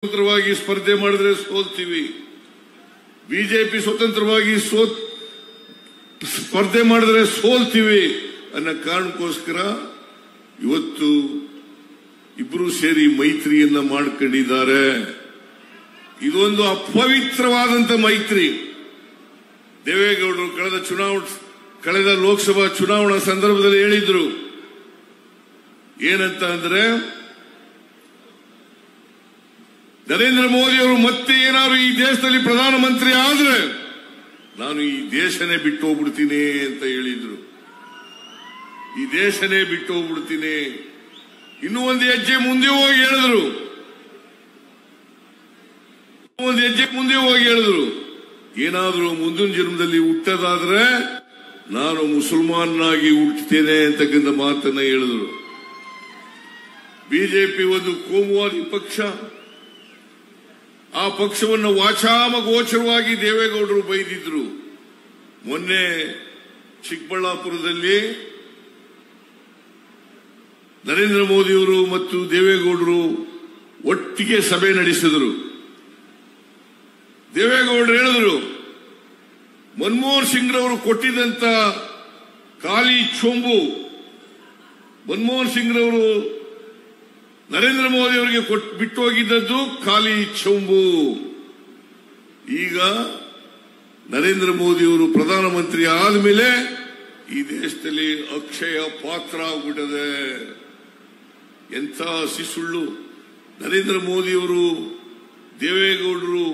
ಸ್ವತಂತ್ರವಾಗಿ ಸ್ಪರ್ಧೆ ಮಾಡಿದ್ರೆ ಸೋಲ್ತೀವಿ. ಬಿಜೆಪಿ ಸ್ವತಂತ್ರವಾಗಿ ಸ್ಪರ್ಧೆ ಮಾಡಿದ್ರೆ ಸೋಲ್ತೀವಿ ಅನ್ನೋ ಕಾರಣಕ್ಕೋಸ್ಕರ ಇವತ್ತು ಇಬ್ರು ಸೇರಿ ಮೈತ್ರಿಯನ್ನ ಮಾಡಿಕೊಂಡಿದ್ದಾರೆ. ಇದೊಂದು ಅಪವಿತ್ರವಾದಂತ ಮೈತ್ರಿ. ದೇವೇಗೌಡರು ಕಳೆದ ಲೋಕಸಭಾ ಚುನಾವಣಾ ಸಂದರ್ಭದಲ್ಲಿ ಹೇಳಿದ್ರು ಏನಂತ ಅಂದ್ರೆ, ನರೇಂದ್ರ ಮೋದಿ ಅವರು ಮತ್ತೆ ಏನಾದ್ರು ಈ ದೇಶದಲ್ಲಿ ಪ್ರಧಾನಮಂತ್ರಿ ಆದ್ರೆ ನಾನು ಈ ದೇಶನೇ ಬಿಟ್ಟು ಹೋಗ್ಬಿಡ್ತೀನಿ ಅಂತ ಹೇಳಿದ್ರು. ಈ ದೇಶನೇ ಬಿಟ್ಟು ಹೋಗ್ಬಿಡ್ತೀನಿ. ಇನ್ನೂ ಒಂದು ಹೆಜ್ಜೆ ಮುಂದೆ ಹೋಗಿ ಹೇಳಿದ್ರು, ಏನಾದ್ರೂ ಮುಂದಿನ ಜನ್ಮದಲ್ಲಿ ಹುಟ್ಟದಾದ್ರೆ ನಾನು ಮುಸಲ್ಮಾನಾಗಿ ಹುಟ್ಟುತ್ತೇನೆ ಅಂತಕ್ಕಂಥ ಮಾತನ್ನ ಹೇಳಿದ್ರು. ಬಿಜೆಪಿ ಒಂದು ಕೋಮುವಾದಿ ಪಕ್ಷ. ಆ ಪಕ್ಷವನ್ನು ವಾಚಾಮಗೋಚರವಾಗಿ ದೇವೇಗೌಡರು ಬೈದಿದ್ರು. ಮೊನ್ನೆ ಚಿಕ್ಕಬಳ್ಳಾಪುರದಲ್ಲಿ ನರೇಂದ್ರ ಮೋದಿಯವರು ಮತ್ತು ದೇವೇಗೌಡರು ಒಟ್ಟಿಗೆ ಸಭೆ ನಡೆಸಿದರು. ದೇವೇಗೌಡರು ಹೇಳಿದ್ರು, ಮನಮೋಹನ್ ಸಿಂಗ್ ರವರು ಕೊಟ್ಟಿದ್ದಂತ ಖಾಲಿ ಚೊಂಬು, ಮನಮೋಹನ್ ಸಿಂಗ್ ರವರು ನರೇಂದ್ರ ಮೋದಿ ಅವರಿಗೆ ಬಿಟ್ಟು ಹೋಗಿದ್ದದ್ದು ಖಾಲಿ ಚೊಂಬು. ಈಗ ನರೇಂದ್ರ ಮೋದಿ ಅವರು ಪ್ರಧಾನಮಂತ್ರಿ ಆದಮೇಲೆ ಈ ದೇಶದಲ್ಲಿ ಅಕ್ಷಯ ಪಾತ್ರ ಆಗ್ಬಿಟ್ಟದೆ. ಎಂಥ ಸುಳ್ಳು. ನರೇಂದ್ರ ಮೋದಿ ಅವರು ದೇವೇಗೌಡರು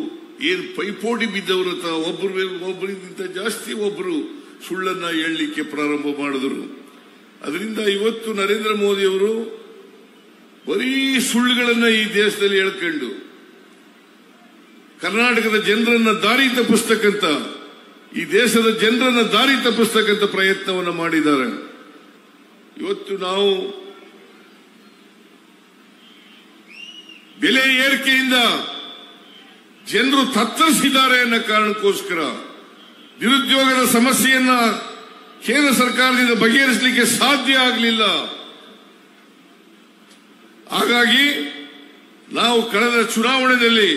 ಏನು ಪೈಪೋಟಿ ಬಿದ್ದವರು, ಒಬ್ಬರಿಗಿಂತ ಜಾಸ್ತಿ ಒಬ್ಬರು ಸುಳ್ಳನ್ನ ಹೇಳಲಿಕ್ಕೆ ಪ್ರಾರಂಭ ಮಾಡಿದ್ರು. ಅದರಿಂದ ಇವತ್ತು ನರೇಂದ್ರ ಮೋದಿ ಅವರು ಬರೀ ಸುಳ್ಳುಗಳನ್ನ ಈ ದೇಶದಲ್ಲಿ ಹೇಳ್ಕೊಂಡು ಕರ್ನಾಟಕದ ಜನರನ್ನ ದಾರಿ ತಪ್ಪಿಸ್ತಕ್ಕಂಥ, ಈ ದೇಶದ ಜನರನ್ನ ದಾರಿ ತಪ್ಪಿಸ್ತಕ್ಕಂಥ ಪ್ರಯತ್ನವನ್ನು ಮಾಡಿದ್ದಾರೆ. ಇವತ್ತು ನಾವು ಬೆಲೆ ಏರಿಕೆಯಿಂದ ಜನರು ತತ್ತರಿಸಿದ್ದಾರೆ ಅನ್ನೋ ಕಾರಣಕ್ಕೋಸ್ಕರ ನಿರುದ್ಯೋಗದ ಸಮಸ್ಯೆಯನ್ನ ಕೇಂದ್ರ ಸರ್ಕಾರದಿಂದ ಬಗೆಹರಿಸಲಿಕ್ಕೆ ಸಾಧ್ಯ ಆಗಲಿಲ್ಲ. ಹಾಗಾಗಿ ನಾವು ಕಳೆದ ಚುನಾವಣೆಯಲ್ಲಿ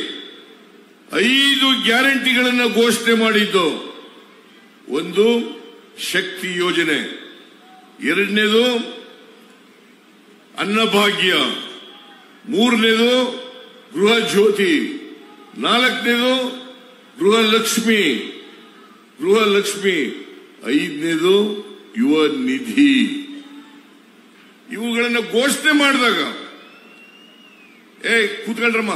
5 ಗ್ಯಾರಂಟಿಗಳನ್ನು ಘೋಷಣೆ ಮಾಡಿದ್ದು. ಒಂದು ಶಕ್ತಿ ಯೋಜನೆ, ಎರಡನೇದು ಅನ್ನಭಾಗ್ಯ, ಮೂರನೇದು ಗೃಹ ಜ್ಯೋತಿ, ನಾಲ್ಕನೇದು ಗೃಹಲಕ್ಷ್ಮಿ, ಐದನೇದು ಯುವ ನಿಧಿ. ಇವುಗಳನ್ನು ಘೋಷಣೆ ಮಾಡಿದಾಗ ಕೂತ್ಕೊಳ್ರಮ್ಮ,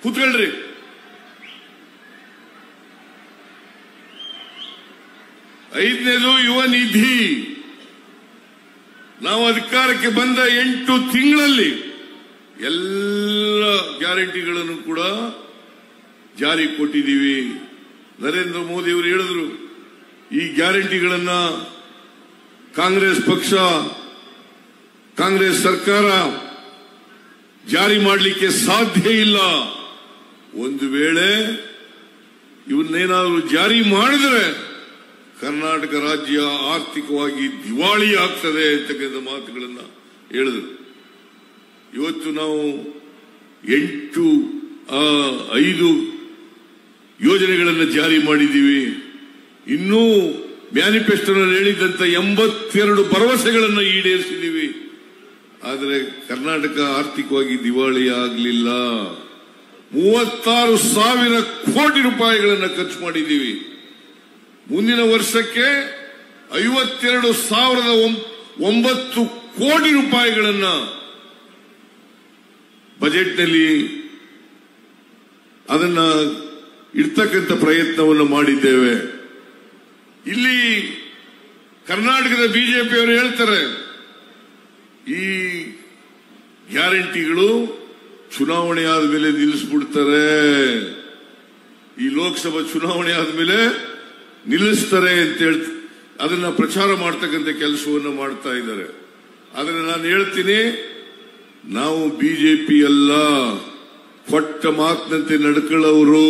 ಕೂತ್ಕೊಳ್ರಿ. ಐದನೇದು ಯುವ ನಿಧಿ. ನಾವು ಅಧಿಕಾರಕ್ಕೆ ಬಂದ 8 ತಿಂಗಳಲ್ಲಿ ಎಲ್ಲ ಗ್ಯಾರಂಟಿಗಳನ್ನು ಕೂಡ ಜಾರಿ ಕೊಟ್ಟಿದ್ದೀವಿ. ನರೇಂದ್ರ ಮೋದಿ ಅವರು ಹೇಳಿದ್ರು, ಈ ಗ್ಯಾರಂಟಿಗಳನ್ನ ಕಾಂಗ್ರೆಸ್ ಪಕ್ಷ, ಕಾಂಗ್ರೆಸ್ ಸರ್ಕಾರ ಜಾರಿ ಮಾಡಲಿಕ್ಕೆ ಸಾಧ್ಯ ಇಲ್ಲ. ಒಂದು ವೇಳೆ ಇವನ್ನೇನಾದರೂ ಜಾರಿ ಮಾಡಿದ್ರೆ ಕರ್ನಾಟಕ ರಾಜ್ಯ ಆರ್ಥಿಕವಾಗಿ ದಿವಾಳಿ ಆಗ್ತದೆ ಅಂತಕ್ಕಂಥ ಮಾತುಗಳನ್ನು ಹೇಳಿದ್ರು. ಇವತ್ತು ನಾವು 5 ಯೋಜನೆಗಳನ್ನು ಜಾರಿ ಮಾಡಿದ್ದೀವಿ. ಇನ್ನೂ ಮ್ಯಾನಿಫೆಸ್ಟೋನಲ್ಲಿ ಹೇಳಿದ್ದಂತ 82 ಭರವಸೆಗಳನ್ನು ಈಡೇರಿಸಿದ್ದೀವಿ. ಆದರೆ ಕರ್ನಾಟಕ ಆರ್ಥಿಕವಾಗಿ ದಿವಾಳಿ ಆಗಲಿಲ್ಲ. 36,000 ಕೋಟಿ ರೂಪಾಯಿಗಳನ್ನು ಖರ್ಚು ಮಾಡಿದ್ದೀವಿ. ಮುಂದಿನ ವರ್ಷಕ್ಕೆ 52,009 ಕೋಟಿ ರೂಪಾಯಿಗಳನ್ನು ಬಜೆಟ್ನಲ್ಲಿ ಅದನ್ನ ಇಡ್ತಕ್ಕಂಥ ಪ್ರಯತ್ನವನ್ನು ಮಾಡಿದ್ದೇವೆ. ಇಲ್ಲಿ ಕರ್ನಾಟಕದ ಬಿಜೆಪಿಯವರು ಹೇಳ್ತಾರೆ, ಈ ಗ್ಯಾರಂಟಿಗಳು ಚುನಾವಣೆ ಆದ್ಮೇಲೆ ನಿಲ್ಲಿಸ್ಬಿಡ್ತಾರೆ, ಈ ಲೋಕಸಭಾ ಚುನಾವಣೆ ಆದ್ಮೇಲೆ ನಿಲ್ಲಿಸ್ತಾರೆ ಅಂತ ಹೇಳ್ತಾರೆ. ಅದನ್ನ ಪ್ರಚಾರ ಮಾಡ್ತಕ್ಕಂಥ ಕೆಲಸವನ್ನು ಮಾಡ್ತಾ ಇದ್ದಾರೆ. ಆದರೆ ನಾನು ಹೇಳ್ತೀನಿ, ನಾವು ಬಿಜೆಪಿ ಅಲ್ಲ, ಕೊಟ್ಟ ಮಾತಿನಂತೆ ನಡ್ಕೊಳ್ಳೋರು.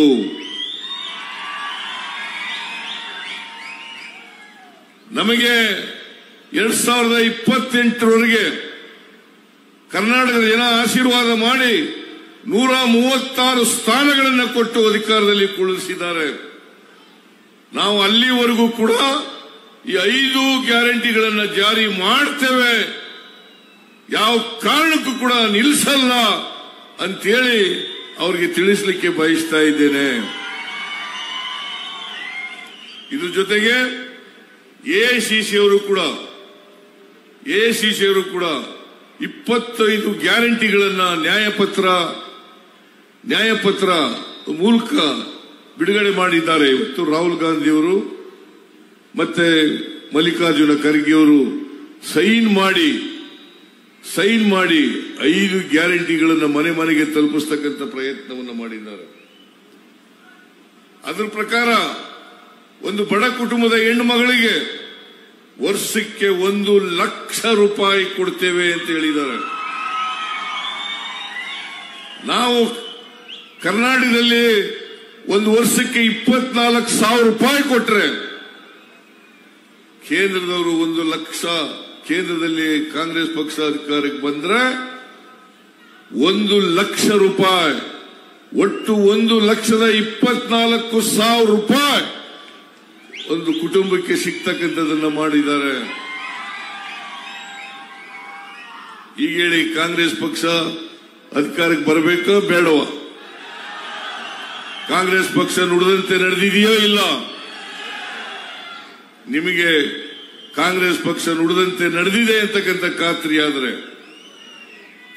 ನಮಗೆ 2028ರವರೆಗೆ ಕರ್ನಾಟಕದ ಜನ ಆಶೀರ್ವಾದ ಮಾಡಿ 136 ಸ್ಥಾನಗಳನ್ನು ಕೊಟ್ಟು ಅಧಿಕಾರದಲ್ಲಿ ಕುಳ್ಳಿಸಿದ್ದಾರೆ. ನಾವು ಅಲ್ಲಿವರೆಗೂ ಕೂಡ ಈ 5 ಗ್ಯಾರಂಟಿಗಳನ್ನು ಜಾರಿ ಮಾಡ್ತೇವೆ, ಯಾವ ಕಾರಣಕ್ಕೂ ಕೂಡ ನಿಲ್ಲಿಸಲ್ಲ ಅಂತೇಳಿ ಅವರಿಗೆ ತಿಳಿಸಲಿಕ್ಕೆ ಬಯಸ್ತಾ ಇದ್ದೇನೆ. ಇದ್ರ ಜೊತೆಗೆ ಎಐಸಿಸಿ ಅವರು ಕೂಡ 25 ಗ್ಯಾರಂಟಿಗಳನ್ನ ನ್ಯಾಯಪತ್ರ ಮೂಲಕ ಬಿಡುಗಡೆ ಮಾಡಿದ್ದಾರೆ. ಇವತ್ತು ರಾಹುಲ್ ಗಾಂಧಿ ಅವರು ಮತ್ತೆ ಮಲ್ಲಿಕಾರ್ಜುನ ಖರ್ಗೆ ಅವರು ಸೈನ್ ಮಾಡಿ 5 ಗ್ಯಾರಂಟಿಗಳನ್ನು ಮನೆ ಮನೆಗೆ ತಲುಪಿಸ್ತಕ್ಕಂಥ ಪ್ರಯತ್ನವನ್ನು ಮಾಡಿದ್ದಾರೆ. ಅದರ ಪ್ರಕಾರ ಒಂದು ಬಡ ಕುಟುಂಬದ ಹೆಣ್ಣು ಮಗಳಿಗೆ ವರ್ಷಕ್ಕೆ 1 ಲಕ್ಷ ರೂಪಾಯಿ ಕೊಡ್ತೇವೆ ಅಂತ ಹೇಳಿದ್ದಾರೆ. ನಾವು ಕರ್ನಾಟಕದಲ್ಲಿ ಒಂದು ವರ್ಷಕ್ಕೆ 24,000 ರೂಪಾಯಿ ಕೊಟ್ರೆ, ಕೇಂದ್ರದವರು 1 ಲಕ್ಷ, ಕೇಂದ್ರದಲ್ಲಿ ಕಾಂಗ್ರೆಸ್ ಪಕ್ಷ ಅಧಿಕಾರಕ್ಕೆ ಬಂದ್ರೆ 1 ಲಕ್ಷ ರೂಪಾಯಿ, ಒಟ್ಟು 1,24,000 ರೂಪಾಯಿ ಒಂದು ಕುಟುಂಬಕ್ಕೆ ಸಿಗ್ತಕ್ಕಂಥದನ್ನ ಮಾಡಿದ್ದಾರೆ. ಈಗ ಹೇಳಿ, ಕಾಂಗ್ರೆಸ್ ಪಕ್ಷ ಅಧಿಕಾರಕ್ಕೆ ಬರಬೇಕೋ ಬೇಡವಾ? ಕಾಂಗ್ರೆಸ್ ಪಕ್ಷ ನುಡಿದಂತೆ ನಡೆದಿದೆಯೋ ಇಲ್ಲ? ನಿಮಗೆ ಕಾಂಗ್ರೆಸ್ ಪಕ್ಷ ನುಡಿದಂತೆ ನಡೆದಿದೆ ಅಂತಕ್ಕಂಥ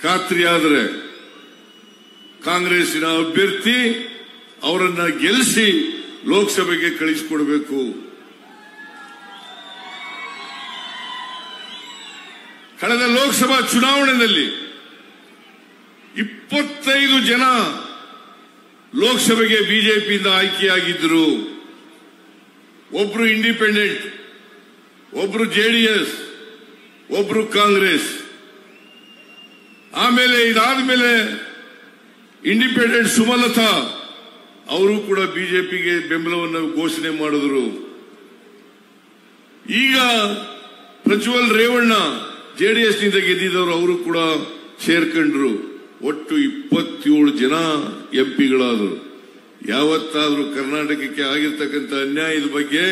ಖಾತ್ರಿ ಆದ್ರೆ ಕಾಂಗ್ರೆಸ್ಸಿನ ಅಭ್ಯರ್ಥಿ ಅವರನ್ನ ಗೆಲ್ಲಿಸಿ ಲೋಕಸಭೆಗೆ ಕಳಿಸಿಕೊಡಬೇಕು. ಕಳೆದ ಲೋಕಸಭಾ ಚುನಾವಣೆಯಲ್ಲಿ 25 ಜನ ಲೋಕಸಭೆಗೆ ಬಿಜೆಪಿಯಿಂದ ಆಯ್ಕೆಯಾಗಿದ್ದರು. ಒಬ್ರು ಇಂಡಿಪೆಂಡೆಂಟ್, ಒಬ್ರು ಜೆಡಿಎಸ್, ಒಬ್ರು ಕಾಂಗ್ರೆಸ್. ಆಮೇಲೆ ಇದಾದ್ಮೇಲೆ ಇಂಡಿಪೆಂಡೆಂಟ್ ಸುಮಲತಾ ಅವರು ಕೂಡ ಬಿಜೆಪಿಗೆ ಬೆಂಬಲವನ್ನು ಘೋಷಣೆ ಮಾಡಿದ್ರು. ಈಗ ಪ್ರಜ್ವಲ್ ರೇವಣ್ಣ ಜೆಡಿಎಸ್ನಿಂದ ಗೆದ್ದಿದ್ದವರು ಅವರು ಕೂಡ ಸೇರ್ಕೊಂಡ್ರು. ಒಟ್ಟು 27 ಜನ ಎಂಪಿಗಳಾದರು. ಯಾವತ್ತಾದ್ರೂ ಕರ್ನಾಟಕಕ್ಕೆ ಆಗಿರ್ತಕ್ಕಂಥ ಅನ್ಯಾಯದ ಬಗ್ಗೆ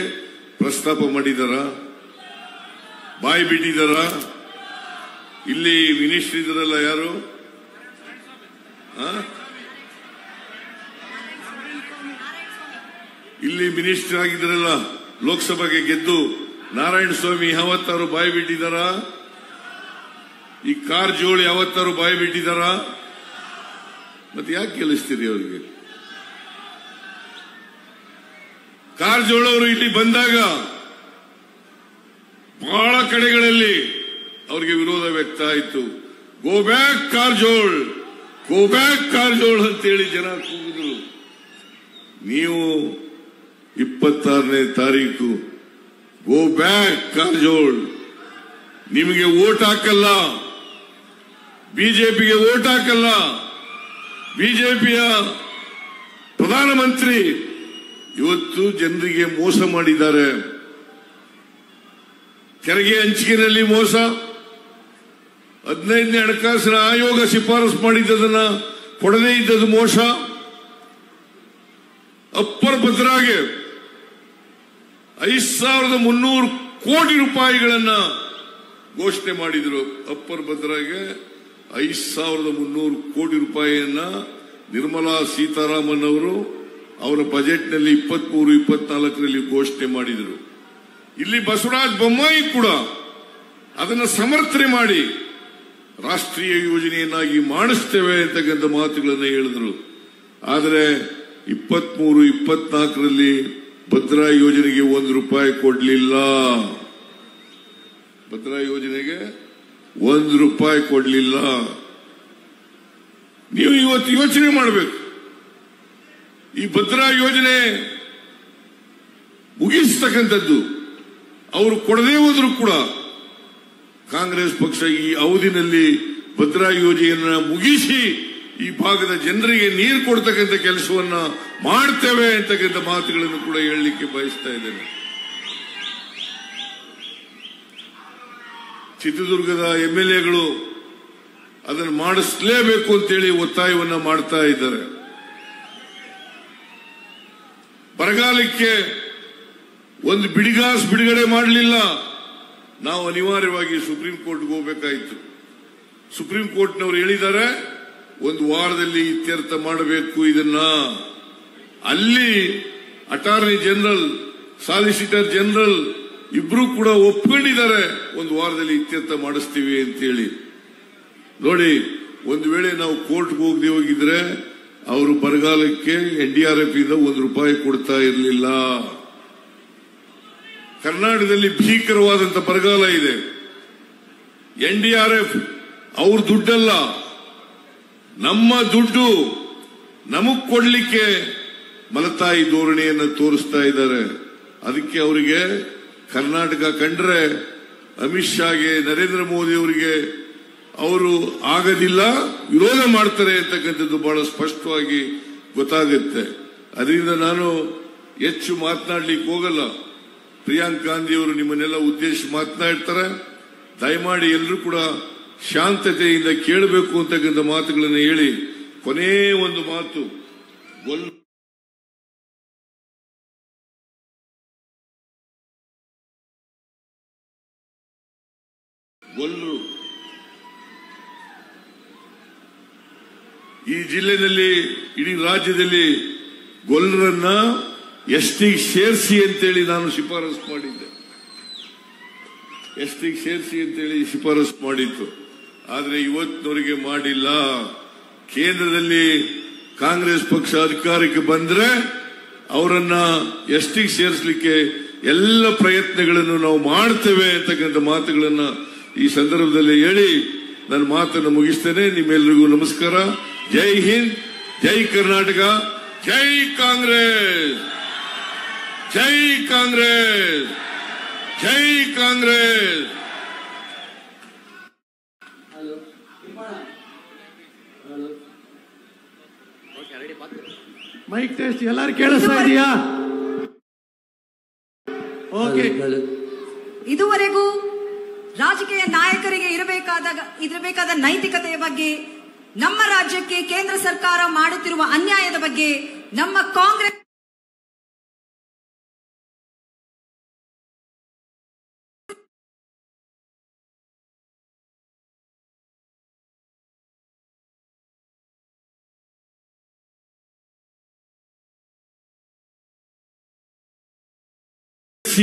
ಪ್ರಸ್ತಾಪ ಮಾಡಿದಾರ? ಬಾಯಿ ಬಿಟ್ಟಿದಾರ? ಇಲ್ಲಿ ಮಿನಿಸ್ಟರ್ ಇದ್ರಲ್ಲ, ಯಾರು ಇಲ್ಲಿ ಮಿನಿಸ್ಟರ್ ಆಗಿದ್ರಲ್ಲ ಲೋಕಸಭೆಗೆ ಗೆದ್ದು, ನಾರಾಯಣ ಸ್ವಾಮಿ ಯಾವತ್ತಾರು ಬಾಯಿ ಬಿಟ್ಟಿದಾರ? ಈ ಕಾರಜೋಳ ಯಾವತ್ತಾರು ಬಾಯಿ ಬಿಟ್ಟಿದಾರ? ಮತ್ತೆ ಯಾಕೆ ಗೆಲ್ಲಿಸ್ತೀರಿ ಅವರಿಗೆ? ಕಾರಜೋಳ ಅವರು ಇಲ್ಲಿ ಬಂದಾಗ ಬಹಳ ಕಡೆಗಳಲ್ಲಿ ಅವರಿಗೆ ವಿರೋಧ ವ್ಯಕ್ತ ಆಯಿತು. Go back Karjol, go back Karjol ಅಂತೇಳಿ ಜನ ಕೂಗಿದ್ರು. ನೀವು 26ನೇ ತಾರೀಕು ಗೋ ಬ್ಯಾಕ್ ಕಾರಜೋಳ್, ನಿಮಗೆ ವೋಟ್ ಹಾಕಲ್ಲ, ಬಿಜೆಪಿಗೆ ವೋಟ್ ಹಾಕಲ್ಲ. ಬಿಜೆಪಿಯ ಪ್ರಧಾನಮಂತ್ರಿ ಇವತ್ತು ಜನರಿಗೆ ಮೋಸ ಮಾಡಿದ್ದಾರೆ. ತೆರಿಗೆ ಹಂಚಿಕೆಯಲ್ಲಿ ಮೋಸ, 15ನೇ ಹಣಕಾಸಿನ ಆಯೋಗ ಶಿಫಾರಸು ಮಾಡಿದ್ದನ್ನ ಕೊಡದೇ ಇದ್ದದ್ದು ಮೋಸ. ಅಪ್ಪರ್ ಭದ್ರಾಗೆ 5,300 ಕೋಟಿ ರೂಪಾಯಿಗಳನ್ನ ಘೋಷಣೆ ಮಾಡಿದ್ರು. ಅಪ್ಪರ್ ಭದ್ರಾಗೆ 5,300 ಕೋಟಿ ರೂಪಾಯಿಯನ್ನ ನಿರ್ಮಲಾ ಸೀತಾರಾಮನ್ ಅವರು ಅವರ ಬಜೆಟ್ನಲ್ಲಿ 23-24ರಲ್ಲಿ ಘೋಷಣೆ ಮಾಡಿದರು. ಇಲ್ಲಿ ಬಸವರಾಜ ಬೊಮ್ಮಾಯಿ ಕೂಡ ಅದನ್ನು ಸಮರ್ಥನೆ ಮಾಡಿ ರಾಷ್ಟ್ರೀಯ ಯೋಜನೆಯನ್ನಾಗಿ ಮಾಡಿಸ್ತೇವೆ ಅಂತಕ್ಕಂಥ ಮಾತುಗಳನ್ನು ಹೇಳಿದ್ರು. ಆದರೆ 23-24ರಲ್ಲಿ ಭದ್ರಾ ಯೋಜನೆಗೆ 1 ರೂಪಾಯಿ ಕೊಡಲಿಲ್ಲ. ಭದ್ರಾ ಯೋಜನೆಗೆ 1 ರೂಪಾಯಿ ಕೊಡಲಿಲ್ಲ. ನೀವು ಇವತ್ತು ಯೋಚನೆ ಮಾಡಬೇಕು. ಈ ಭದ್ರಾ ಯೋಜನೆ ಮುಗಿಸ್ತಕ್ಕಂಥದ್ದು ಅವರು ಕೊಡದೇ ಹೋದ್ರು ಕೂಡ ಕಾಂಗ್ರೆಸ್ ಪಕ್ಷ ಈ ಅವಧಿನಲ್ಲಿ ಭದ್ರಾ ಯೋಜನೆಯನ್ನ ಮುಗಿಸಿ ಈ ಭಾಗದ ಜನರಿಗೆ ನೀರು ಕೊಡ್ತಕ್ಕಂಥ ಕೆಲಸವನ್ನ ಮಾಡ್ತೇವೆ ಅಂತಕ್ಕಂಥ ಮಾತುಗಳನ್ನು ಕೂಡ ಹೇಳಲಿಕ್ಕೆ ಬಯಸ್ತಾ ಇದ್ದೇನೆ. ಚಿತ್ರದುರ್ಗದ MLAಗಳು ಅದನ್ನು ಮಾಡಿಸಲೇಬೇಕು ಅಂತೇಳಿ ಒತ್ತಾಯವನ್ನ ಮಾಡ್ತಾ ಇದ್ದಾರೆ. ಬರಗಾಲಕ್ಕೆ ಒಂದು ಬಿಡಿಗಾಸ್ ಬಿಡುಗಡೆ ಮಾಡಲಿಲ್ಲ. ನಾವು ಅನಿವಾರ್ಯವಾಗಿ ಸುಪ್ರೀಂ ಕೋರ್ಟ್ಗೆ ಹೋಗಬೇಕಾಯಿತು. ಸುಪ್ರೀಂ ಕೋರ್ಟ್ನವರು ಹೇಳಿದ್ದಾರೆ, ಒಂದು ವಾರದಲ್ಲಿ ಇತ್ಯರ್ಥ ಮಾಡಬೇಕು ಇದನ್ನ. ಅಲ್ಲಿ ಅಟಾರ್ನಿ ಜನರಲ್, ಸಾಲಿಸಿಟರ್ ಜನರಲ್ ಇಬ್ರು ಕೂಡ ಒಪ್ಕೊಂಡಿದ್ದಾರೆ, ಒಂದು ವಾರದಲ್ಲಿ ಇತ್ಯರ್ಥ ಮಾಡಿಸ್ತೀವಿ ಅಂತೇಳಿ. ನೋಡಿ, ಒಂದು ವೇಳೆ ನಾವು ಕೋರ್ಟ್ಗೆ ಹೋಗದೆ ಹೋಗಿದ್ರೆ ಅವರು ಬರಗಾಲಕ್ಕೆ NDRF ಇಂದ ₹1 ಕೊಡ್ತಾ ಇರಲಿಲ್ಲ. ಕರ್ನಾಟಕದಲ್ಲಿ ಭೀಕರವಾದಂತ ಬರಗಾಲ ಇದೆ. NDRF ಅವ್ರ ದುಡ್ಡಲ್ಲ, ನಮ್ಮ ದುಡ್ಡು ನಮಗ್ ಕೊಡ್ಲಿಕ್ಕೆ ಮಲತಾಯಿ ಧೋರಣೆಯನ್ನು ತೋರಿಸ್ತಾ ಇದ್ದಾರೆ. ಅದಕ್ಕೆ ಅವರಿಗೆ ಕರ್ನಾಟಕ ಕಂಡ್ರೆ ಅಮಿತ್ ಶಾಗೆ, ನರೇಂದ್ರ ಮೋದಿ ಅವರಿಗೆ ಅವರು ಆಗೋದಿಲ್ಲ, ವಿರೋಧ ಮಾಡ್ತಾರೆ ಅಂತಕ್ಕಂಥದ್ದು ಬಹಳ ಸ್ಪಷ್ಟವಾಗಿ ಗೊತ್ತಾಗುತ್ತೆ. ಅದರಿಂದ ನಾನು ಹೆಚ್ಚು ಮಾತನಾಡ್ಲಿಕ್ಕೆ ಹೋಗಲ್ಲ. ಪ್ರಿಯಾಂಕ್ ಗಾಂಧಿ ಅವರು ನಿಮ್ಮನ್ನೆಲ್ಲ ಉದ್ದೇಶಿಸಿ ಮಾತನಾಡ್ತಾರೆ. ದಯಮಾಡಿ ಎಲ್ಲರೂ ಕೂಡ ಶಾಂತತೆಯಿಂದ ಕೇಳಬೇಕು ಅಂತಕ್ಕಂಥ ಮಾತುಗಳನ್ನು ಹೇಳಿ, ಕೊನೇ ಒಂದು ಮಾತು, ಗೊಲ್ಲರು ಈ ಜಿಲ್ಲೆಯಲ್ಲಿ, ಇಡೀ ರಾಜ್ಯದಲ್ಲಿ ಗೊಲ್ಲರನ್ನ ಎಸ್ಟಿಗೆ ಸೇರಿಸಿ ಅಂತೇಳಿ ನಾನು ಶಿಫಾರಸು ಮಾಡಿದ್ದೆ. ಎಸ್ಟಿಗೆ ಸೇರಿಸಿ ಅಂತೇಳಿ ಶಿಫಾರಸು ಮಾಡಿತ್ತು. ಆದರೆ ಇವತ್ತಿನವರೆಗೆ ಮಾಡಿಲ್ಲ. ಕೇಂದ್ರದಲ್ಲಿ ಕಾಂಗ್ರೆಸ್ ಪಕ್ಷ ಅಧಿಕಾರಕ್ಕೆ ಬಂದ್ರೆ ಅವರನ್ನ ಎಸ್ಟಿಗೆ ಸೇರಿಸಲಿಕ್ಕೆ ಎಲ್ಲ ಪ್ರಯತ್ನಗಳನ್ನು ನಾವು ಮಾಡ್ತೇವೆ ಅಂತಕ್ಕಂಥ ಮಾತುಗಳನ್ನ ಈ ಸಂದರ್ಭದಲ್ಲಿ ಹೇಳಿ ನನ್ನ ಮಾತನ್ನು ಮುಗಿಸ್ತೇನೆ. ನಿಮ್ಮೆಲ್ಲರಿಗೂ ನಮಸ್ಕಾರ. ಜೈ ಹಿಂದ್, ಜೈ ಕರ್ನಾಟಕ, ಜೈ ಕಾಂಗ್ರೆಸ್, ಜೈ ಕಾಂಗ್ರೆಸ್, ಜೈ ಕಾಂಗ್ರೆಸ್. ಮೈಕ್ ಟೆಸ್ಟ್ ಎಲ್ಲರೂ ಕೇಳಿಸ್ತಾ ಇದೆಯಾ? ಓಕೆ. ಇದುವರೆಗೂ ರಾಜಕೀಯ ನಾಯಕರಿಗೆ ಇರಬೇಕಾದ ನೈತಿಕತೆಯ ಬಗ್ಗೆ, ನಮ್ಮ ರಾಜ್ಯಕ್ಕೆ ಕೇಂದ್ರ ಸರ್ಕಾರ ಮಾಡುತ್ತಿರುವ ಅನ್ಯಾಯದ ಬಗ್ಗೆ, ನಮ್ಮ ಕಾಂಗ್ರೆಸ್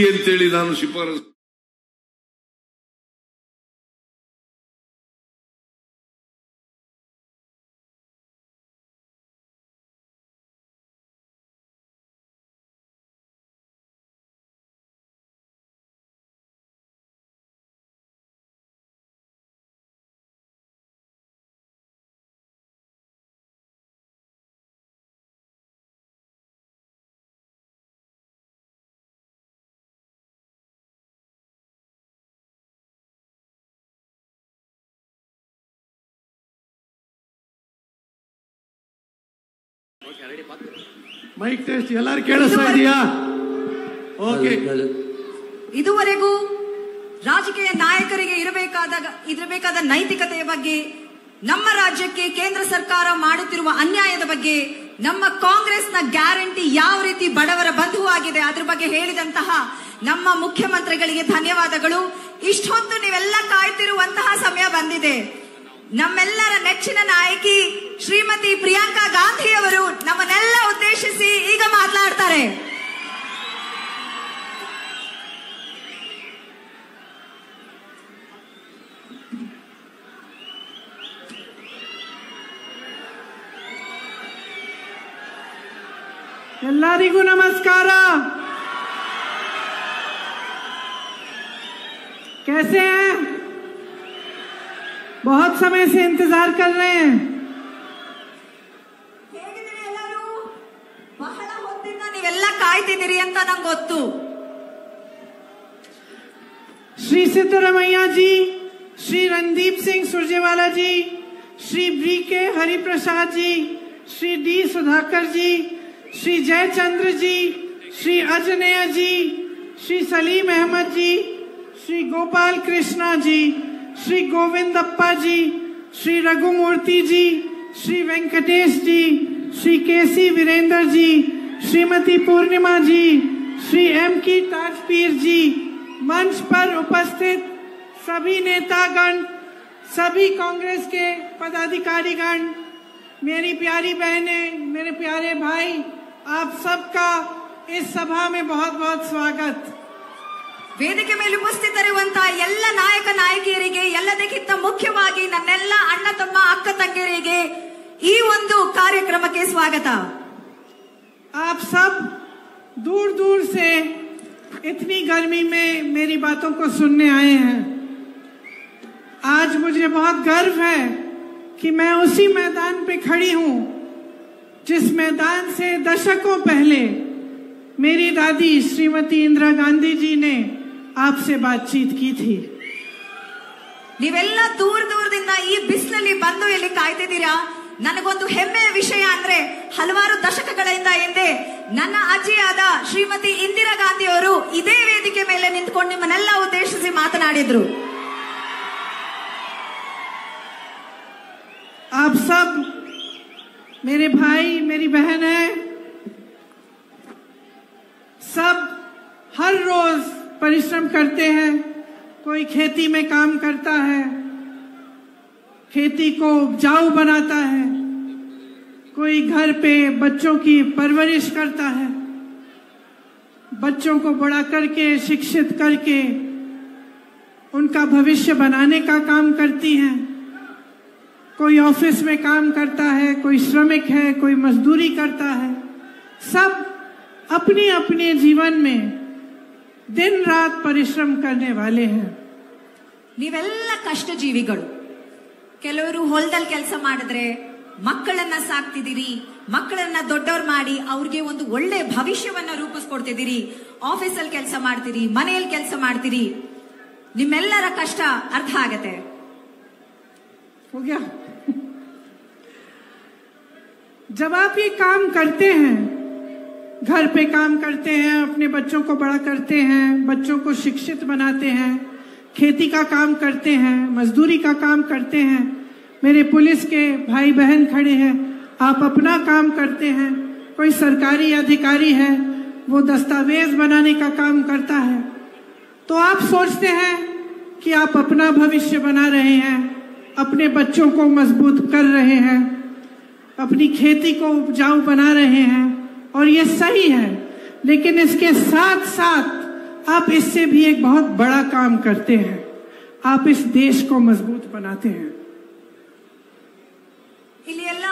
ಅಂತೇಳಿ ನಾನು ಶಿಫಾರಸು ಮೈಕ್ ಟೆಸ್ಟ್ ಎಲ್ಲರೂ ಕೇಳಿಸ್ತಾ ಇದೆಯಾ? ಓಕೆ. ಇದುವರೆಗೂ ರಾಜಕೀಯ ನಾಯಕರಿಗೆ ಇರಬೇಕಾದ ನೈತಿಕತೆಯ ಬಗ್ಗೆ, ನಮ್ಮ ರಾಜ್ಯಕ್ಕೆ ಕೇಂದ್ರ ಸರ್ಕಾರ ಮಾಡುತ್ತಿರುವ ಅನ್ಯಾಯದ ಬಗ್ಗೆ, ನಮ್ಮ ಕಾಂಗ್ರೆಸ್ನ ಗ್ಯಾರಂಟಿ ಯಾವ ರೀತಿ ಬಡವರ ಬಂಧು ಆಗಿದೆ ಅದ್ರ ಬಗ್ಗೆ ಹೇಳಿದಂತಹ ನಮ್ಮ ಮುಖ್ಯಮಂತ್ರಿಗಳಿಗೆ ಧನ್ಯವಾದಗಳು. ಇಷ್ಟೊತ್ತು ನೀವೆಲ್ಲ ಕಾಯ್ತಿರುವಂತಹ ಸಮಯ ಬಂದಿದೆ. ನಮ್ಮೆಲ್ಲರ ನೆಚ್ಚಿನ ನಾಯಕಿ ಶ್ರೀಮತಿ ಪ್ರಿಯಾಂಕಾ ಗಾಂಧಿ ಅವರು ನಮ್ಮನ್ನೆಲ್ಲ ಉದ್ದೇಶಿಸಿ ಈಗ ಮಾತನಾಡ್ತಾರೆ. ಎಲ್ಲರಿಗೂ ನಮಸ್ಕಾರ. कैसे हैं? बहुत समय से इंतजार कर रहे हैं. ಹೇಗಿದ್ದೀರಿ ಎಲ್ಲರೂ? ಬಹಳ ಹೊತ್ತಿಂದ ನೀವೆಲ್ಲ ಕಾಯ್ತಿದ್ದೀರಿ ಅಂತ ನಂಗೆ ಗೊತ್ತು. श्री सिद्धरमैया जी, श्री रणदीप सिंह सुरजेवाला जी, श्री BK हरिप्रसाद जी, श्री D सुधाकर जी, श्री जयचंद्र जी, श्री अजनेय जी, श्री सलीम अहमद जी, श्री गोपाल कृष्णा जी, श्री गोविंदप्पा जी, श्री रघुमूर्ति जी, श्री वेंकटेश जी, श्री केसी वीरेंद्र जी, श्रीमती पूर्णिमा जी, श्री एम की ताजपीर जी, मंच पर उपस्थित सभी नेतागण, सभी कांग्रेस के पदाधिकारीगण, मेरी प्यारी बहनें, मेरे प्यारे भाई, आप सबका इस सभा में बहुत बहुत स्वागत। ವೇದಿಕೆ ಮೇಲೆ ಉಪಸ್ಥಿತರಿರುವಂತಹ ಎಲ್ಲ ನಾಯಕ ನಾಯಕಿಯರಿಗೆ, ಎಲ್ಲದಕ್ಕಿಂತ ಮುಖ್ಯವಾಗಿ ನನ್ನೆಲ್ಲ ಅಣ್ಣ ತಮ್ಮ ಅಕ್ಕ ತಂಗಿಯರಿಗೆ ಈ ಒಂದು ಕಾರ್ಯಕ್ರಮಕ್ಕೆ ಸ್ವಾಗತ। आप सब दूर दूर से इतनी गर्मी में मेरी बातों को सुनने आए हैं। आज मुझे बहुत गर्व है कि मैं उसी मैदान पे खड़ी हूं जिस मैदान से दशकों पहले मेरी दादी श्रीमती इंदिरा गांधी जी ने आपसे बातचीत की थी। ನೀವೆಲ್ಲ ದೂರ ದೂರದಿಂದ ಈ ಬಿಸಿಲಲ್ಲಿ ಬಂದು ಇಲ್ಲಿ ಕಾಯ್ತಿದ್ದೀರಾ। ನನಗೊಂದು ಹೆಮ್ಮೆಯ ವಿಷಯ ಅಂದ್ರೆ ಹಲವಾರು ದಶಕಗಳಿಂದ ಹಿಂದೆ ನನ್ನ ಅಜ್ಜಿಯಾದ ಶ್ರೀಮತಿ ಇಂದಿರಾ ಗಾಂಧಿ ಅವರು ಇದೇ ವೇದಿಕೆ ಮೇಲೆ ನಿಂತುಕೊಂಡು ನಿಮ್ಮನ್ನೆಲ್ಲ ಉದ್ದೇಶಿಸಿ ಮಾತನಾಡಿದ್ರು। आप सब मेरे भाई मेरी बहन है, सब हर रोज परिश्रम करते हैं। कोई खेती में काम करता है, खेती को उपजाऊ बनाता है, कोई घर पे बच्चों की परवरिश करता है, बच्चों को बड़ा करके शिक्षित करके उनका भविष्य बनाने का काम करती हैं। कोई ऑफिस में काम करता है, कोई श्रमिक है, कोई मजदूरी करता है। सब अपने अपने जीवन में दिन रात परिश्रम करने वाले हैं। ನೀವೆಲ್ಲ ಕಷ್ಟ ಜೀವಿಗಳು। ಕೆಲವರು ಹೊಲದಲ್ಲಿ ಕೆಲಸ ಮಾಡಿದ್ರೆ ಮಕ್ಕಳನ್ನ ಸಾಕ್ತಿದ್ದೀರಿ, ಮಕ್ಕಳನ್ನ ದೊಡ್ಡವ್ರು ಮಾಡಿ ಅವ್ರಿಗೆ ಒಂದು ಒಳ್ಳೆ ಭವಿಷ್ಯವನ್ನ ರೂಪಿಸ್ಕೊಡ್ತಿದ್ದೀರಿ, ಆಫೀಸಲ್ಲಿ ಕೆಲಸ ಮಾಡ್ತೀರಿ, ಮನೆಯಲ್ಲಿ ಕೆಲಸ ಮಾಡ್ತೀರಿ, ನಿಮ್ಮೆಲ್ಲರ ಕಷ್ಟ ಅರ್ಥ ಆಗತ್ತೆ। हो गया? जब आप ये काम करते हैं, घर पे काम करते हैं, अपने बच्चों को बड़ा करते हैं, बच्चों को शिक्षित बनाते हैं, खेती का काम करते हैं, मजदूरी का काम करते हैं, मेरे पुलिस के भाई बहन खड़े हैं, आप अपना काम करते हैं, कोई सरकारी अधिकारी है वो दस्तावेज बनाने का काम करता है, तो आप सोचते हैं कि आप अपना भविष्य बना रहे हैं, अपने बच्चों को मजबूत कर रहे हैं, अपनी खेती को उपजाऊ बना रहे हैं, और ये सही है। लेकिन इसके साथ साथ आप इससे भी एक बहुत बड़ा काम करते हैं, आप इस देश को मजबूत बनाते हैं। ಇಲ್ಲಿ ಎಲ್ಲ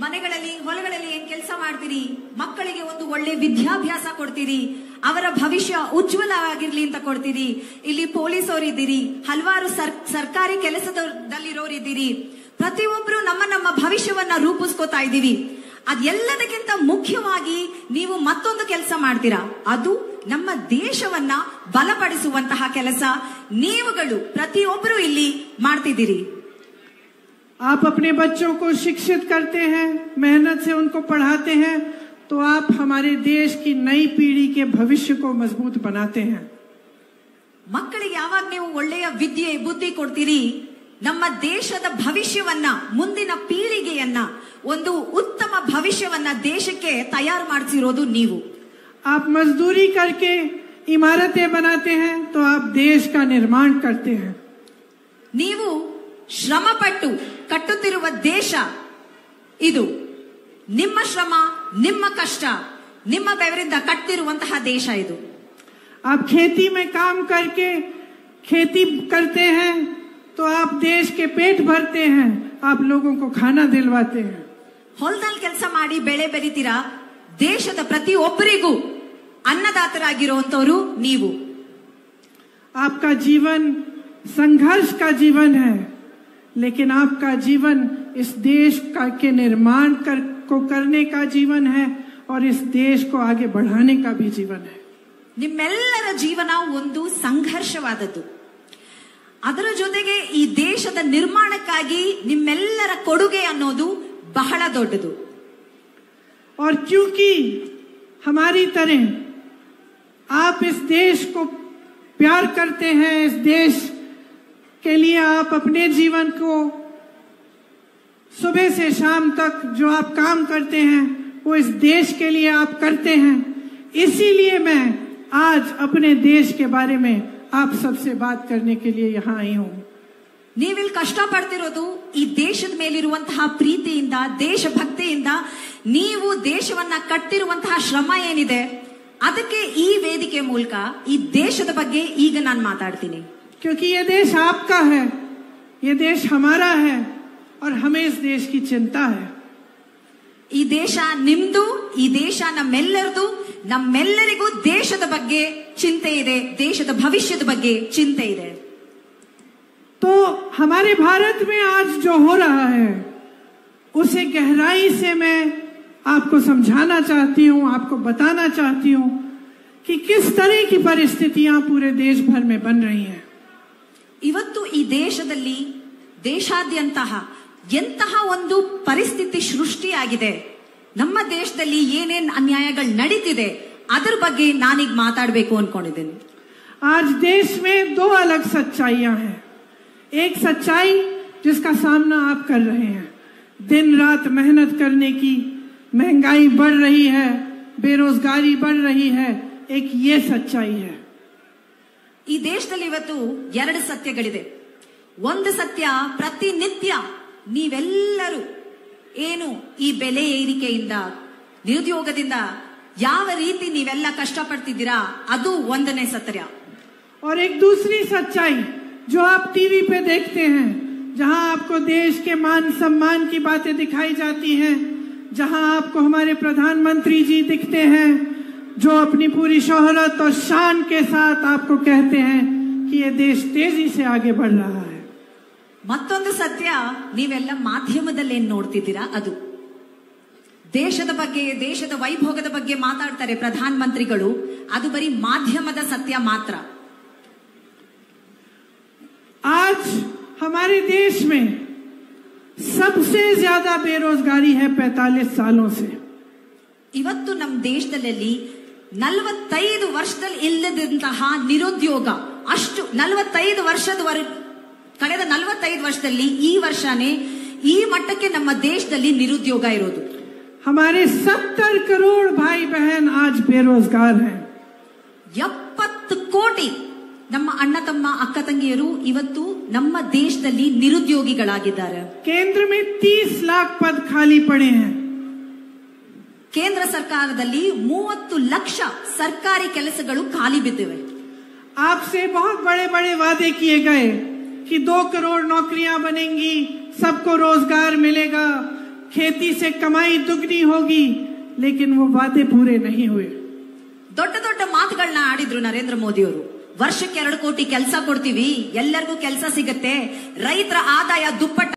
ಮನೆಗಳಲ್ಲಿ ಹೊಲಗಳಲ್ಲಿ ಏನ್ ಕೆಲಸ ಮಾಡ್ತೀರಿ, ಮಕ್ಕಳಿಗೆ ಒಂದು ಒಳ್ಳೆ ವಿದ್ಯಾಭ್ಯಾಸ ಕೊಡ್ತೀರಿ, ಅವರ ಭವಿಷ್ಯ ಉಜ್ವಲವಾಗಿರ್ಲಿ ಅಂತ ಕೊಡ್ತೀರಿ। ಇಲ್ಲಿ ಪೊಲೀಸ್ ಅವರಿದ್ದೀರಿ, ಹಲವಾರು ಸರ್ಕಾರಿ ಕೆಲಸದಲ್ಲಿರೋರಿದ್ದೀರಿ, ಪ್ರತಿಯೊಬ್ರು ನಮ್ಮ ನಮ್ಮ ಭವಿಷ್ಯವನ್ನ ರೂಪಿಸ್ಕೋತಾ ಇದ್ದೀವಿ। ಅದೆಲ್ಲದಕ್ಕಿಂತ ಮುಖ್ಯವಾಗಿ ನೀವು ಮತ್ತೊಂದು ಕೆಲಸ ಮಾಡ್ತೀರಾ, ಅದು ನಮ್ಮ ದೇಶವನ್ನ ಬಲಪಡಿಸುವಂತಹ ಕೆಲಸ ನೀವುಗಳು ಪ್ರತಿಯೊಬ್ಬರು ಇಲ್ಲಿ ಮಾಡ್ತಿದ್ದೀರಿ। आप अपने बच्चों को शिक्षित करते हैं, मेहनत से उनको पढ़ाते हैं, तो आप हमारे देश की नई पीढ़ी के भविष्य को मजबूत बनाते हैं। ಮಕ್ಕಳಿಗೆ ಯಾವಾಗ ನೀವು ಒಳ್ಳೆಯ ವಿದ್ಯೆ ಬುದ್ಧಿ ಕೊಡ್ತೀರಿ, ನಮ್ಮ ದೇಶದ ಭವಿಷ್ಯವನ್ನ, ಮುಂದಿನ ಪೀಳಿಗೆಯನ್ನ, ಒಂದು ಉತ್ತಮ ಭವಿಷ್ಯವನ್ನ ದೇಶಕ್ಕೆ ತಯಾರು ಮಾಡಿಸಿರೋದು ನೀವು। आप मजदूरी करके इमारतें बनाते हैं, तो आप देश का निर्माण करते हैं। ನೀವು ಶ್ರಮಪಟ್ಟು ಕಟ್ಟುತ್ತಿರುವ ದೇಶ ಇದು ನಿಮ್ಮ ಶ್ರಮ, ನಿಮ್ಮ ಕಷ್ಟ, ನಿಮ್ಮ ಬೆವರಿಂದ ಕಟ್ಟಿರುವಂತಹ ದೇಶ ಇದು। आप खेती में काम करके खेती करते हैं, तो आप देश के पेट भरते हैं, आप लोगों को खाना दिलवाते हैं। ಹೊಲದಲ್ಲಿ ಕೆಲಸ ಮಾಡಿ ಬೆಳೆ ಬೆರಿತೀರಾ, ದೇಶದ ಪ್ರತಿಯೊಬ್ಬರಿಗೂ ಅನ್ನದಾತರಾಗಿರುವಂತವರು ನೀವು। आपका जीवन संघर्ष का जीवन है, लेकिन आपका जीवन इस देश के निर्माण को करने का जीवन है, और इस देश को आगे बढ़ाने का भी जीवन है। ನಿಮ್ಮೆಲ್ಲರ ಜೀವನ ಒಂದು ಸಂಘರ್ಷವಾದದ್ದು, ಅದರ ಜೊತೆಗೆ ಈ ದೇಶದ ನಿರ್ಮಾಣಕ್ಕಾಗಿ ನಿಮ್ಮೆಲ್ಲರ ಕೊಡುಗೆ ಅನ್ನೋದು ಬಹಳ ದೊಡ್ಡದು। और क्योंकि हमारी तरह आप इस देश को प्यार करते हैं, इस देश के लिए आप अपने जीवन को सुबह से शाम तक जो आप काम करते हैं वो इस देश के लिए आप करते हैं। इसीलिए मैं आज अपने देश के बारे में आप सबसे बात करने के लिए यहाँ आई हूँ। ನೀವಿಲ್ಲಿ ಕಷ್ಟಪಡ್ತಿರೋದು ಈ ದೇಶದ ಮೇಲಿರುವಂತಹ ಪ್ರೀತಿಯಿಂದ, ದೇಶಭಕ್ತಿಯಿಂದ, ನೀವು ದೇಶವನ್ನ ಕಟ್ಟಿರುವಂತಹ ಶ್ರಮ ಏನಿದೆ ಅದಕ್ಕೆ ಈ ವೇದಿಕೆ ಮೂಲಕ ಈ ದೇಶದ ಬಗ್ಗೆ ಈಗ ನಾನು ಮಾತಾಡ್ತೀನಿ। क्योंकि ये देश आपका है, ये देश हमारा है और हमें इस देश की चिंता है। ಈ ದೇಶ ನಿಮ್ದು, ಈ ದೇಶ ನಮ್ಮೆಲ್ಲರದು, ನಮ್ಮೆಲ್ಲರಿಗೂ ದೇಶದ ಬಗ್ಗೆ ಚಿಂತೆ ಇದೆ, ದೇಶದ ಭವಿಷ್ಯದ ಬಗ್ಗೆ ಚಿಂತೆ ಇದೆ। तो हमारे भारत में आज जो हो रहा है उसे गहराई से मैं आपको समझाना चाहती हूँ, आपको बताना चाहती हूँ कि किस तरह की परिस्थितियां पूरे देश भर में बन रही हैं। ಇವತ್ತು ಈ ದೇಶದಲ್ಲಿ ದೇಶಾದ್ಯಂತ ಎಂತಹ ಒಂದು ಪರಿಸ್ಥಿತಿ ಸೃಷ್ಟಿಯಾಗಿದೆ, ನಮ್ಮ ದೇಶದಲ್ಲಿ ಏನೇನ್ ಅನ್ಯಾಯಗಳು ನಡೀತಿದೆ ಅದರ ಬಗ್ಗೆ ನಾನೀಗ ಮಾತಾಡಬೇಕು ಅನ್ಕೊಂಡಿದ್ದೀನಿ। आज देश में दो अलग सच्चाइयां हैं। एक सच्चाई जिसका सामना आप कर रहे हैं, दिन रात मेहनत करने की, महंगाई बढ़ रही है, बेरोजगारी बढ़ रही है, एक ये सच्चाई है। ಈ ದೇಶದಲ್ಲಿ ಇವತ್ತು ಎರಡು ಸತ್ಯಗಳಿದೆ। ಒಂದು ಸತ್ಯ, ಪ್ರತಿನಿತ್ಯ ನೀವೆಲ್ಲರೂ ಏನು ಈ ಬೆಲೆ ಏರಿಕೆಯಿಂದ, ನಿರುದ್ಯೋಗದಿಂದ ಯಾವ ರೀತಿ ನೀವೆಲ್ಲ ಕಷ್ಟಪಡ್ತಿದ್ದೀರಾ ಅದು ಒಂದನೇ ಸತ್ಯ। और एक दूसरी सच्चाई जो आप टीवी पे देखते हैं, जहां आपको देश के मान सम्मान की बातें दिखाई जाती हैं, जहां आपको हमारे प्रधानमंत्री जी दिखते हैं जो अपनी पूरी शोहरत और शान के साथ आपको कहते हैं कि ये देश तेजी से आगे बढ़ रहा है। ಮತ್ತೊಂದು ಸತ್ಯ, ನೀವೆಲ್ಲ ಮಾಧ್ಯಮದಲ್ಲಿ ಏನ್ ನೋಡ್ತಿದ್ದೀರಾ ಅದು ದೇಶದ ಬಗ್ಗೆ, ದೇಶದ ವೈಭೋಗದ ಬಗ್ಗೆ ಮಾತಾಡ್ತಾರೆ ಪ್ರಧಾನಮಂತ್ರಿಗಳು, ಅದು ಬರೀ ಮಾಧ್ಯಮದ ಸತ್ಯ ಮಾತ್ರ। आज हमारे देश में सबसे ज्यादा बेरोजगारी है 45 सालों से। ಇವತ್ತು ನಮ್ಮ ದೇಶದಲ್ಲಿ 45 ವರ್ಷದಲ್ಲಿ ಇಲ್ಲದಂತಹ ನಿರುದ್ಯೋಗ, ಅಷ್ಟು 45 ವರ್ಷದವರೆಗೆ, ಕಳೆದ 45 ವರ್ಷದಲ್ಲಿ ಈ ವರ್ಷನೇ ಈ ಮಟ್ಟಕ್ಕೆ ನಮ್ಮ ದೇಶದಲ್ಲಿ ನಿರುದ್ಯೋಗ ಇರೋದು। हमारे 70 करोड़ भाई बहन आज बेरोजगार हैं। 70 ಕೋಟಿ ನಮ್ಮ ಅಣ್ಣ ತಮ್ಮ ಅಕ್ಕ ತಂಗಿಯರು ಇವತ್ತು ನಮ್ಮ ದೇಶದಲ್ಲಿ ನಿರುದ್ಯೋಗಿಗಳಾಗಿದ್ದಾರೆ। केंद्र में 30 लाख पद खाली पड़े हैं। ಕೇಂದ್ರ ಸರ್ಕಾರದಲ್ಲಿ 30 ಲಕ್ಷ ಸರ್ಕಾರಿ ಕೆಲಸಗಳು ಖಾಲಿ ಬಿದ್ದಿವೆ। आपसे बहुत बड़े बड़े वादे किए गए कि 2 करोड़ नौकरियां बनेंगी, सबको रोजगार मिलेगा, खेती से कमाई दुगनी होगी, लेकिन वो वादे पूरे नहीं हुए। ದೊಡ್ಡ ದೊಡ್ಡ ಮಾತುಗಳನ್ನ ಆಡಿದ್ರು ನರೇಂದ್ರ ಮೋದಿ ಅವರು। ವರ್ಷಕ್ಕೆ 2 ಕೋಟಿ ಕೆಲಸ ಕೊಡ್ತೀವಿ, ಎಲ್ಲರಿಗೂ ಕೆಲಸ ಸಿಗುತ್ತೆ, ರೈತರ ಆದಾಯ ದುಪ್ಪಟ್ಟು